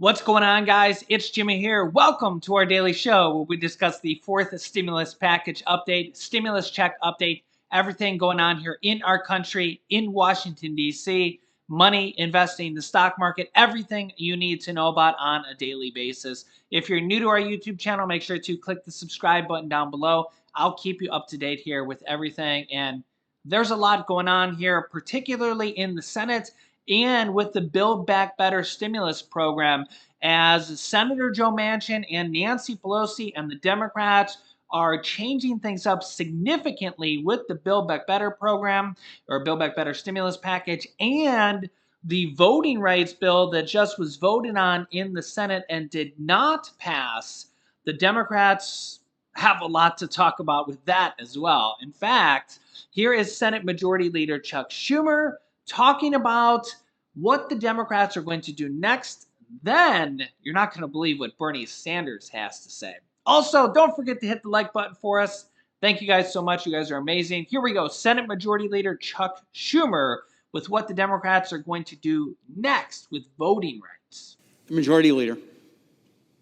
What's going on, guys? It's Jimmy here. Welcome to our daily show where we discuss the fourth stimulus package update, stimulus check update, everything going on here in our country, in Washington, D.C., money, investing, the stock market, everything you need to know about on a daily basis. If you're new to our YouTube channel, make sure to click the subscribe button down below. I'll keep you up to date here with everything. And there's a lot going on here, particularly in the Senate and with the Build Back Better stimulus program, as Senator Joe Manchin and Nancy Pelosi and the Democrats are changing things up significantly with the Build Back Better program or Build Back Better stimulus package and the voting rights bill that just was voted on in the Senate and did not pass. The Democrats have a lot to talk about with that as well. In fact, here is Senate Majority Leader Chuck Schumer talking about what the Democrats are going to do next. Then you're not going to believe what Bernie Sanders has to say. Also, don't forget to hit the like button for us. Thank you guys so much. You guys are amazing. Here we go. Senate Majority Leader Chuck Schumer with what the Democrats are going to do next with voting rights. The Majority Leader.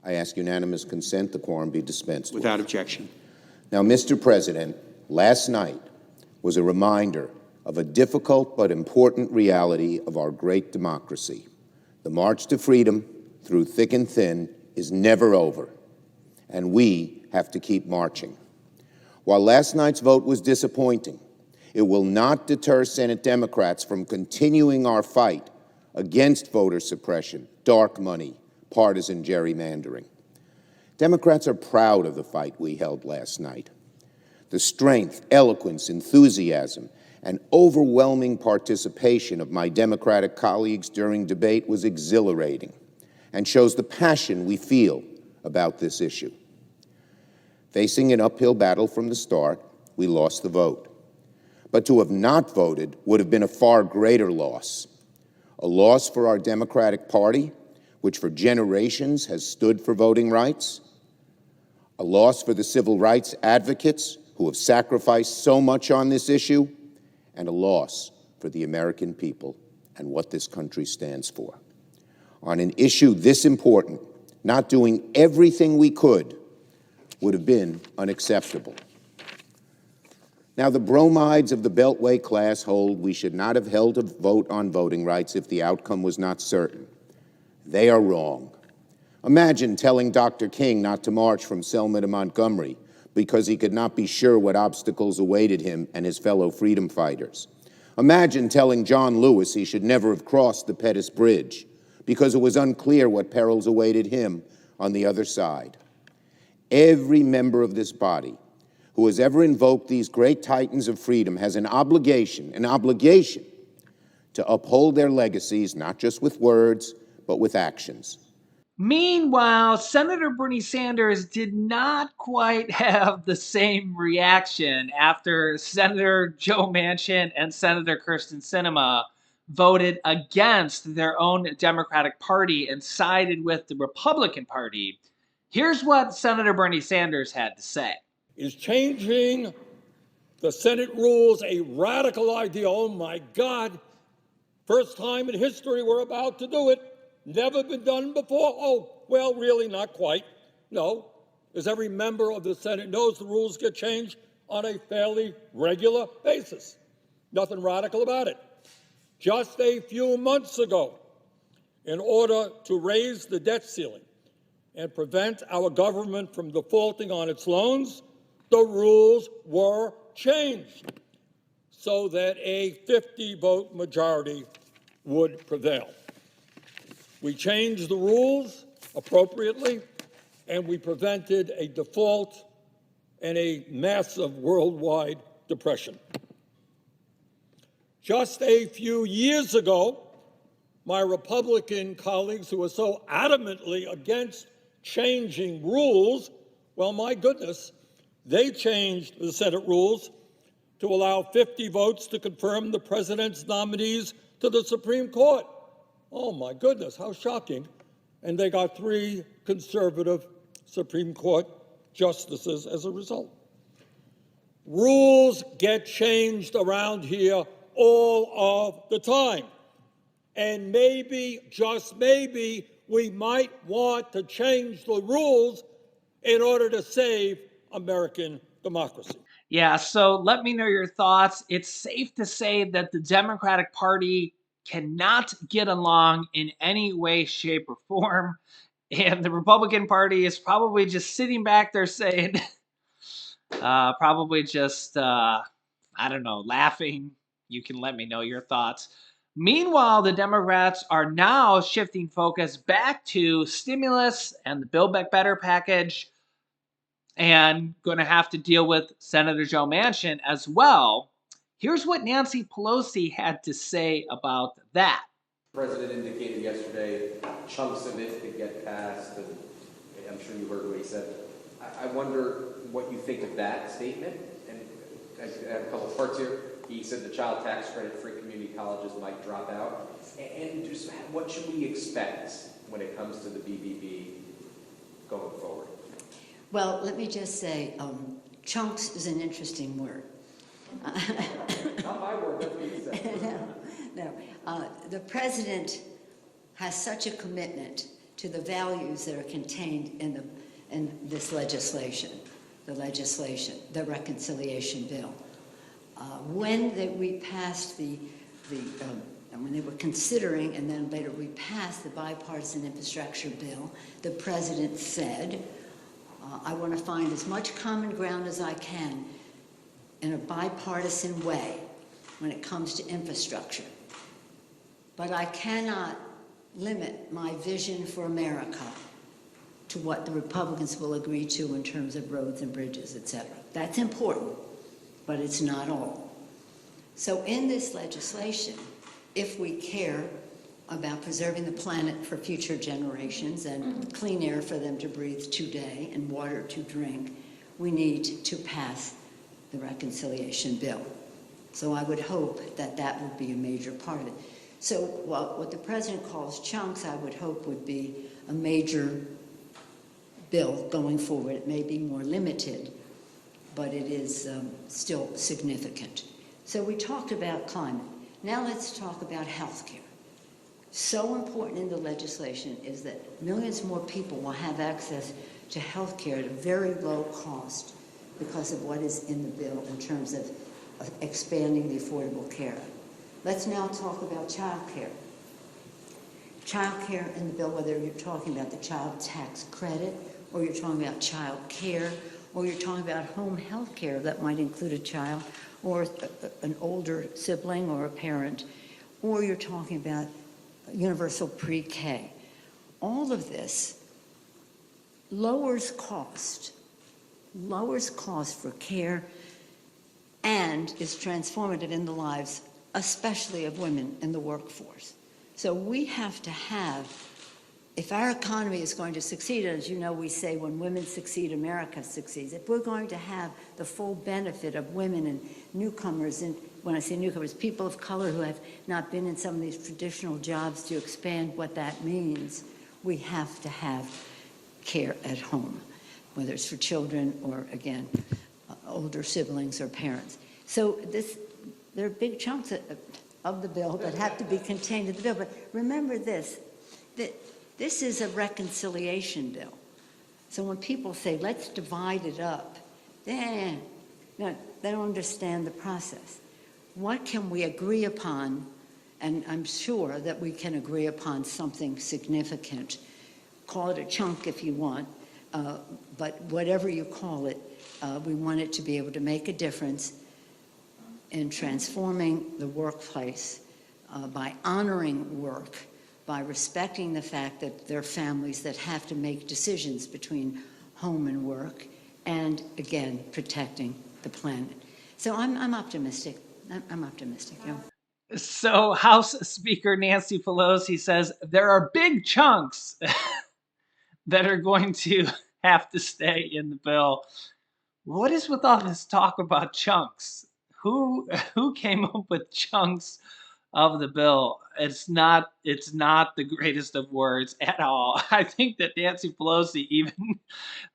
I ask unanimous consent the quorum be dispensed with. Without objection. Now, Mr. President, last night was a reminder of a difficult but important reality of our great democracy. The march to freedom, through thick and thin, is never over, and we have to keep marching. While last night's vote was disappointing, it will not deter Senate Democrats from continuing our fight against voter suppression, dark money, partisan gerrymandering. Democrats are proud of the fight we held last night. The strength, eloquence, enthusiasm, and overwhelming participation of my Democratic colleagues during debate was exhilarating and shows the passion we feel about this issue. Facing an uphill battle from the start, we lost the vote. But to have not voted would have been a far greater loss. A loss for our Democratic Party, which for generations has stood for voting rights. A loss for the civil rights advocates who have sacrificed so much on this issue, and a loss for the American people and what this country stands for. On an issue this important, not doing everything we could would have been unacceptable. Now, the bromides of the Beltway class hold we should not have held a vote on voting rights if the outcome was not certain. They are wrong. Imagine telling Dr. King not to march from Selma to Montgomery because he could not be sure what obstacles awaited him and his fellow freedom fighters. Imagine telling John Lewis he should never have crossed the Pettus Bridge because it was unclear what perils awaited him on the other side. Every member of this body who has ever invoked these great titans of freedom has an obligation to uphold their legacies, not just with words, but with actions. Meanwhile, Senator Bernie Sanders did not quite have the same reaction after Senator Joe Manchin and Senator Kyrsten Sinema voted against their own Democratic Party and sided with the Republican Party. Here's what Senator Bernie Sanders had to say. Is changing the Senate rules a radical idea? Oh my God. First time in history we're about to do it. Never been done before? Oh, well, really, not quite. No, as every member of the Senate knows, the rules get changed on a fairly regular basis. Nothing radical about it. Just a few months ago, in order to raise the debt ceiling and prevent our government from defaulting on its loans, the rules were changed so that a 50-vote majority would prevail. We changed the rules appropriately, and we prevented a default and a massive worldwide depression. Just a few years ago, my Republican colleagues who were so adamantly against changing rules, well, my goodness, they changed the Senate rules to allow 50 votes to confirm the president's nominees to the Supreme Court. Oh, my goodness, how shocking. And they got 3 conservative Supreme Court justices as a result. Rules get changed around here all of the time. And maybe, just maybe, we might want to change the rules in order to save American democracy. Yeah, so let me know your thoughts. It's safe to say that the Democratic Party cannot get along in any way, shape, or form. And the Republican Party is probably just sitting back there saying, probably just, I don't know, laughing. You can let me know your thoughts. Meanwhile, the Democrats are now shifting focus back to stimulus and the Build Back Better package and going to have to deal with Senator Joe Manchin as well. Here's what Nancy Pelosi had to say about that. The president indicated yesterday chunks of it could get passed, and I'm sure you heard what he said. I wonder what you think of that statement. And I have a couple of parts here. He said the child tax credit free community colleges might drop out. And just what should we expect when it comes to the BBB going forward? Well, let me just say, chunks is an interesting word. Not my word, that's what he said. No. The president has such a commitment to the values that are contained in this legislation, the reconciliation bill. When we passed and when they were considering, and then later we passed the bipartisan infrastructure bill, the president said, I want to find as much common ground as I can in a bipartisan way when it comes to infrastructure. But I cannot limit my vision for America to what the Republicans will agree to in terms of roads and bridges, etc. That's important, but it's not all. So in this legislation, if we care about preserving the planet for future generations and clean air for them to breathe today and water to drink, we need to pass the reconciliation bill. So I would hope that that would be a major part of it. So what the president calls chunks, I would hope would be a major bill going forward. It may be more limited, but it is still significant. So we talked about climate. Now let's talk about health care. So important in the legislation is that millions more people will have access to health care at a very low cost because of what is in the bill in terms of expanding the Affordable Care Act. Let's now talk about child care. Child care in the bill, whether you're talking about the child tax credit, or you're talking about child care, or you're talking about home health care that might include a child, or an older sibling or a parent, or you're talking about universal pre-K. All of this lowers cost for care and is transformative in the lives, especially of women in the workforce. So we have to have, if our economy is going to succeed, as you know, we say when women succeed, America succeeds. If we're going to have the full benefit of women and newcomers, and when I say newcomers, people of color who have not been in some of these traditional jobs, to expand what that means, we have to have care at home, whether it's for children or, again, older siblings or parents. So there are big chunks of the bill that have to be contained in the bill. But remember this, that this is a reconciliation bill. So when people say, let's divide it up, no, they don't understand the process. What can we agree upon? And I'm sure that we can agree upon something significant. Call it a chunk if you want, but whatever you call it, we want it to be able to make a difference in transforming the workplace by honoring work, by respecting the fact that there are families that have to make decisions between home and work, and again, protecting the planet. So I'm optimistic. I'm optimistic. Yeah. So House Speaker Nancy Pelosi says there are big chunks that are going to have to stay in the bill. What is with all this talk about chunks? Who came up with chunks of the bill? It's not the greatest of words at all. I think that Nancy Pelosi even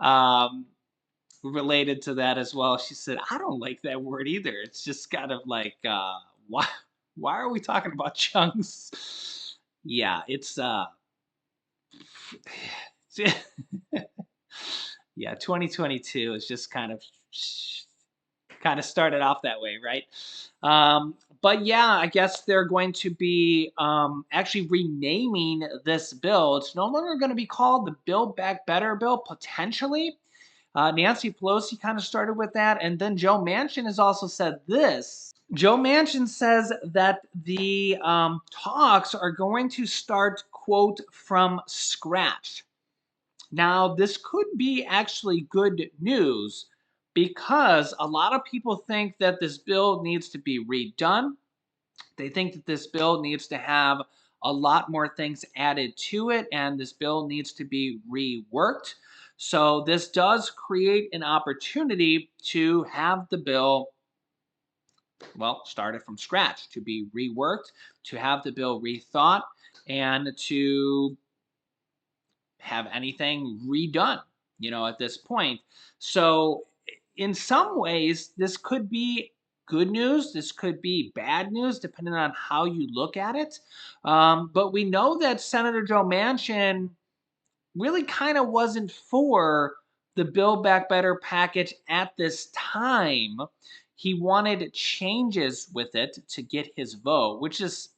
um, related to that as well. She said, "I don't like that word either. It's just kind of like why are we talking about chunks?" Yeah, it's Yeah, 2022 is just kind of started off that way, right? But yeah, I guess they're going to be actually renaming this bill. It's no longer going to be called the Build Back Better bill, potentially. Nancy Pelosi kind of started with that. And then Joe Manchin has also said this. Joe Manchin says that the talks are going to start, quote, from scratch. Now, this could be actually good news because a lot of people think that this bill needs to be redone. They think that this bill needs to have a lot more things added to it, and this bill needs to be reworked. So, this does create an opportunity to have the bill, well, started from scratch, to be reworked, to have the bill rethought, and to have anything redone, at this point. So, in some ways, this could be good news. This could be bad news, depending on how you look at it. But we know that Senator Joe Manchin really kind of wasn't for the Build Back Better package at this time. He wanted changes with it to get his vote, which is,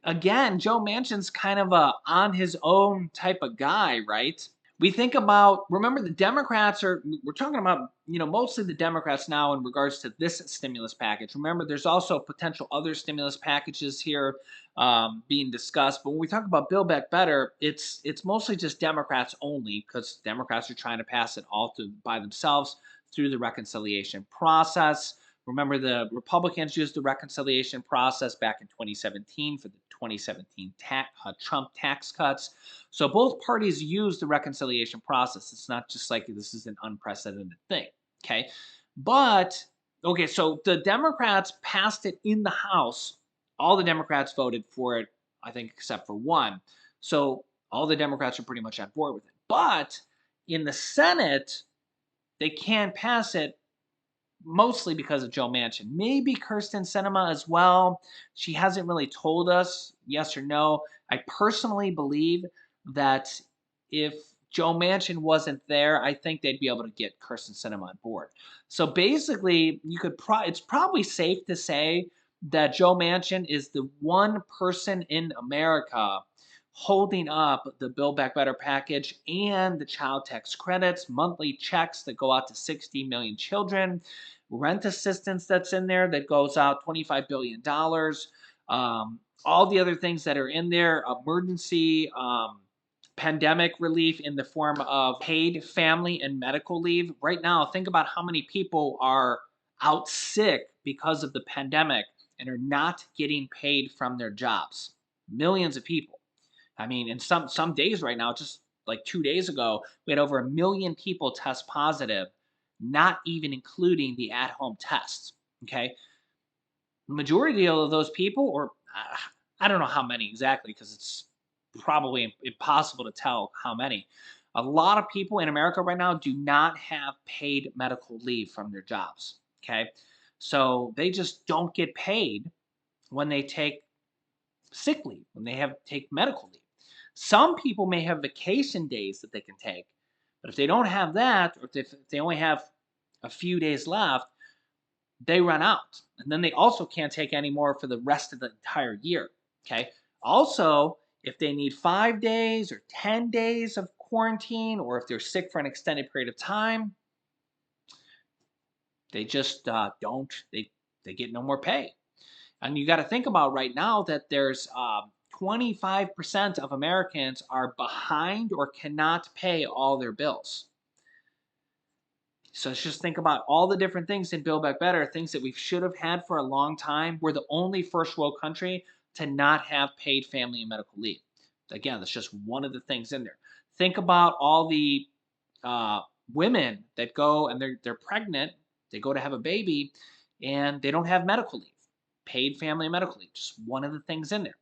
again, Joe Manchin's kind of a on his own type of guy, right? We think about, remember, the Democrats are, we're talking about, mostly the Democrats now in regards to this stimulus package. Remember, there's also potential other stimulus packages here being discussed. But when we talk about Build Back Better, it's mostly just Democrats only, because Democrats are trying to pass it all by themselves through the reconciliation process. Remember, the Republicans used the reconciliation process back in 2017 for the 2017 Trump tax cuts. So both parties use the reconciliation process. It's not just like this is an unprecedented thing. Okay. But, okay, so the Democrats passed it in the House. All the Democrats voted for it, I think, except for one. So all the Democrats are pretty much on board with it. But in the Senate, they can't pass it mostly because of Joe Manchin. Maybe Kirsten Sinema as well. She hasn't really told us yes or no. I personally believe that if Joe Manchin wasn't there, I think they'd be able to get Kirsten Sinema on board. So basically, it's probably safe to say that Joe Manchin is the one person in America holding up the Build Back Better package and the child tax credits, monthly checks that go out to 60 million children, rent assistance that's in there that goes out $25 billion, all the other things that are in there, emergency pandemic relief in the form of paid family and medical leave. Right now, think about how many people are out sick because of the pandemic and are not getting paid from their jobs. Millions of people. I mean, in some days right now, just like 2 days ago, we had over 1 million people test positive, not even including the at-home tests. Okay, the majority of those people, or I don't know how many exactly, because it's probably impossible to tell how many. A lot of people in America right now do not have paid medical leave from their jobs. Okay, so they just don't get paid when they take sick leave, when they take medical leave. Some people may have vacation days that they can take, but if they don't have that, or if they only have a few days left, they run out. And then they also can't take any more for the rest of the entire year. Okay. Also, if they need 5 days or 10 days of quarantine, or if they're sick for an extended period of time, they just they get no more pay. And you got to think about right now that there's 25% of Americans are behind or cannot pay all their bills. So let's just think about all the different things in Build Back Better, things that we should have had for a long time. We're the only first world country to not have paid family and medical leave. Again, that's just one of the things in there. Think about all the uh, women that go and they're pregnant, they go to have a baby, and they don't have medical leave, paid family and medical leave. Just one of the things in there.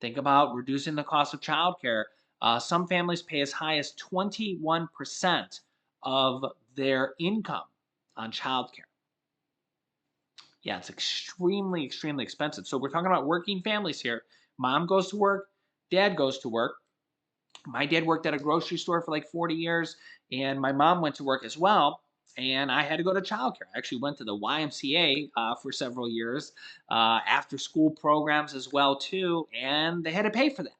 Think about reducing the cost of childcare. Some families pay as high as 21% of their income on childcare. Yeah, it's extremely, extremely expensive. So we're talking about working families here. Mom goes to work, dad goes to work. My dad worked at a grocery store for like 40 years, and my mom went to work as well. And I had to go to childcare. I actually went to the YMCA for several years, after school programs as well too, and they had to pay for that.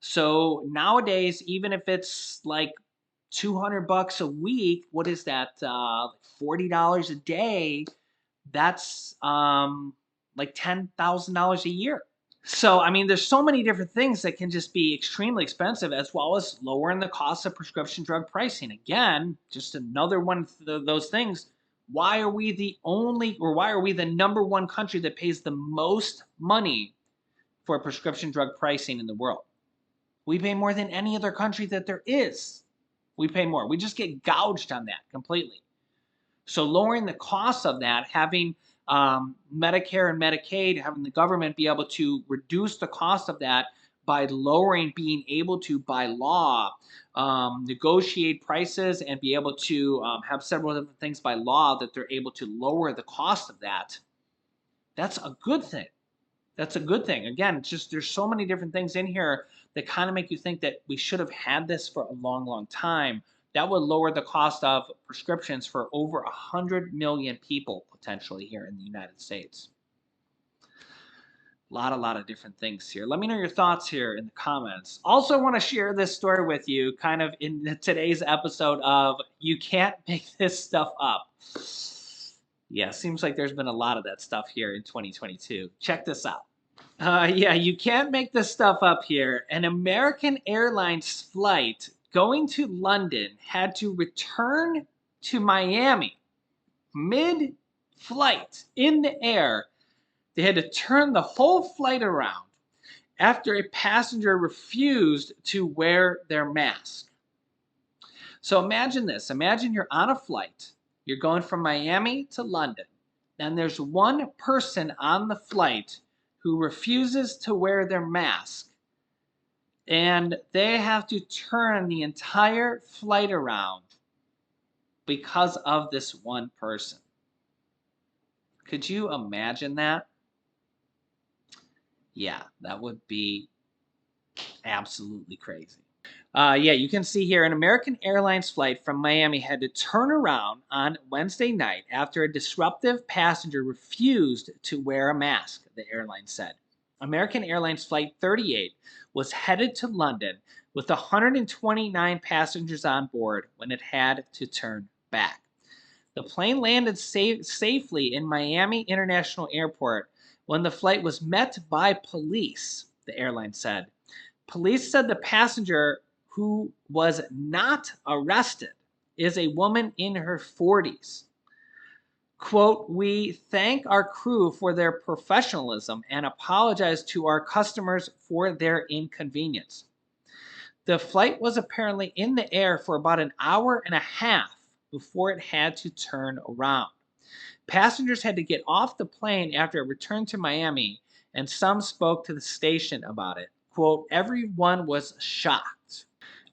So nowadays, even if it's like 200 bucks a week, what is that? $40 a day. That's like $10,000 a year. So, I mean, there's so many different things that can just be extremely expensive, as well as lowering the cost of prescription drug pricing. Again, just another one of those things. Why are we the only, or why are we the number one country that pays the most money for prescription drug pricing in the world? We pay more than any other country that there is. We pay more. We just get gouged on that completely. So lowering the cost of that, having Medicare and Medicaid, having the government be able to reduce the cost of that by lowering, being able to, by law, negotiate prices and be able to have several different things by law that they're able to lower the cost of that. That's a good thing. That's a good thing. Again, it's just there's so many different things in here that kind of make you think that we should have had this for a long, long time. That would lower the cost of prescriptions for over 100 million people potentially here in the United States. A lot of different things here. Let me know your thoughts here in the comments. Also, want to share this story with you kind of in today's episode of You Can't Make This Stuff Up. Yeah, seems like there's been a lot of that stuff here in 2022. Check this out. Yeah, you can't make this stuff up here. An American Airlines flight going to London had to return to Miami mid-flight in the air. They had to turn the whole flight around after a passenger refused to wear their mask. So imagine this. Imagine you're on a flight. You're going from Miami to London. And there's one person on the flight who refuses to wear their mask. And they have to turn the entire flight around because of this one person. Could you imagine that? Yeah, that would be absolutely crazy. Yeah, you can see here an American Airlines flight from Miami had to turn around on Wednesday night after a disruptive passenger refused to wear a mask, the airline said. American Airlines Flight 38 was headed to London with 129 passengers on board when it had to turn back. The plane landed safely in Miami International Airport when the flight was met by police, the airline said. Police said the passenger, who was not arrested, is a woman in her 40s. Quote, "We thank our crew for their professionalism and apologize to our customers for their inconvenience." The flight was apparently in the air for about an hour and a half before it had to turn around. Passengers had to get off the plane after it returned to Miami, and some spoke to the station about it. Quote, "Everyone was shocked."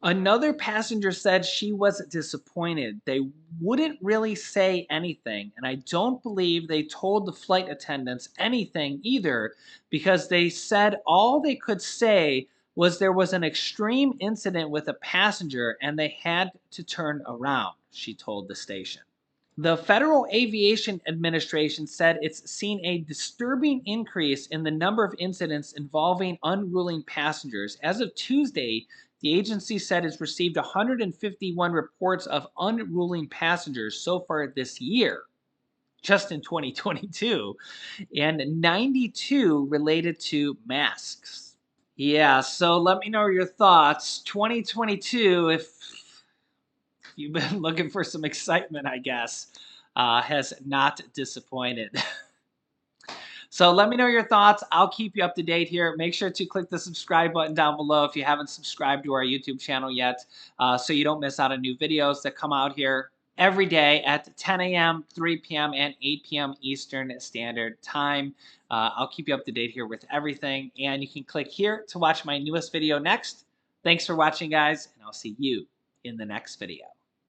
Another passenger said she was disappointed. They wouldn't really say anything, and I don't believe they told the flight attendants anything either, because they said all they could say was there was an extreme incident with a passenger and they had to turn around, she told the station. The Federal Aviation Administration said it's seen a disturbing increase in the number of incidents involving unruly passengers. As of Tuesday, the agency said it's received 151 reports of unruly passengers so far this year, just in 2022, and 92 related to masks. Yeah, so let me know your thoughts. 2022, if you've been looking for some excitement, I guess, has not disappointed. So let me know your thoughts. I'll keep you up to date here. Make sure to click the subscribe button down below if you haven't subscribed to our YouTube channel yet, so you don't miss out on new videos that come out here every day at 10 a.m., 3 p.m., and 8 p.m. Eastern Standard Time. I'll keep you up to date here with everything, and you can click here to watch my newest video next. Thanks for watching, guys, and I'll see you in the next video.